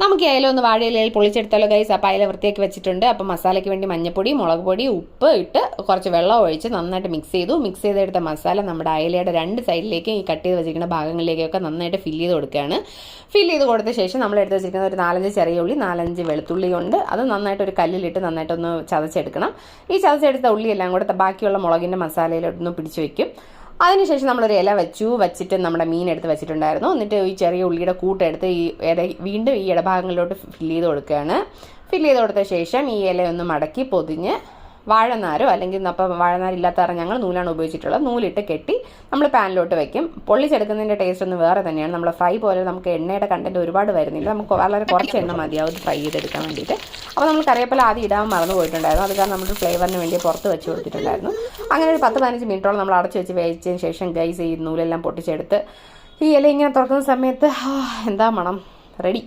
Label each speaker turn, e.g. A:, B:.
A: നമുക്ക് അയല ഒന്ന് വാഴയിലയിൽ പൊളിച്ചെടുത്താലോ ഗൈസ്. അപ്പോൾ അയല വൃത്തിയാക്കി വെച്ചിട്ടുണ്ട്. അപ്പോൾ മസാലയ്ക്ക് വേണ്ടി മഞ്ഞപ്പൊടി, മുളക് പൊടി, ഉപ്പ് ഇട്ട് കുറച്ച് വെള്ളം ഒഴിച്ച് നന്നായിട്ട് മിക്സ് ചെയ്തെടുത്ത മസാല നമ്മുടെ അയലയുടെ 2 സൈഡിലേക്കും ഈ കട്ട് ചെയ്ത് വെച്ചിരിക്കുന്ന ഭാഗങ്ങളിലേക്കൊക്കെ നന്നായിട്ട് ഫില്ല് ചെയ്ത് കൊടുക്കുകയാണ്. ഫില്ല് ചെയ്ത് കൊടുത്ത ശേഷം നമ്മൾ എടുത്ത് വെച്ചിരിക്കുന്ന ഒരു 4-5 ചെറിയ ഉള്ളി, 4-5 വെളുത്തുള്ളി കൊണ്ട് അത് നന്നായിട്ട് ഒരു കല്ലിലിട്ട് നന്നായിട്ടൊന്ന് ചതച്ചെടുക്കണം. ഈ ചതച്ചെടുത്ത ഉള്ളിയെല്ലാം കൂടെ ബാക്കിയുള്ള മുളകിൻ്റെ മസാലയിലൊന്ന് പിടിച്ച് വയ്ക്കും. അതിനുശേഷം നമ്മളൊരു ഇല വെച്ചിട്ട് നമ്മുടെ മീൻ എടുത്ത് വെച്ചിട്ടുണ്ടായിരുന്നു. എന്നിട്ട് ഈ ചെറിയ ഉള്ളിയുടെ കൂട്ടെടുത്ത് വീണ്ടും ഈ ഇടഭാഗങ്ങളിലോട്ട് ഫില്ല് ചെയ്ത് കൊടുക്കുകയാണ്. ഫില്ല് ചെയ്ത് കൊടുത്ത ശേഷം ഈ ഇലയൊന്ന് മടക്കി പൊതിഞ്ഞ് വാഴനാരോ അല്ലെങ്കിൽ അപ്പം വാഴനാരില്ലാത്ത കാരണം ഞങ്ങൾ നൂലാണ് ഉപയോഗിച്ചിട്ടുള്ളത്. നൂലിട്ട് കെട്ടി നമ്മൾ പാനിലോട്ട് വെക്കും. പൊള്ളിച്ചെടുക്കുന്നതിൻ്റെ ടേസ്റ്റ് ഒന്ന് വേറെ തന്നെയാണ്. നമ്മൾ ഫ്രൈ പോലെ നമുക്ക് എണ്ണയുടെ കണ്ടൻറ്റ് ഒരുപാട് വരുന്നില്ല. നമുക്ക് വളരെ കുറച്ച് എണ്ണ മതിയാവും ഫ്രൈ ചെയ്തെടുക്കാൻ വേണ്ടിയിട്ട്. അപ്പോൾ നമ്മൾ കറിവേപ്പില ആദ്യം ഇടാൻ മറന്നു പോയിട്ടുണ്ടായിരുന്നു. അത് കാരണം നമ്മൾ ഫ്ലേവറിന് വേണ്ടി പുറത്ത് വെച്ച് കൊടുത്തിട്ടുണ്ടായിരുന്നു. അങ്ങനെ ഒരു 10-15 മിനിറ്റോളം നമ്മൾ അടച്ച് വെച്ച് വേവിച്ചതിന് ശേഷം ഗൈസ് ഈ നൂലെല്ലാം പൊട്ടിച്ചെടുത്ത് ഈ ഇല ഇങ്ങനെ തുറക്കുന്ന സമയത്ത് എന്താ മണം, റെഡി.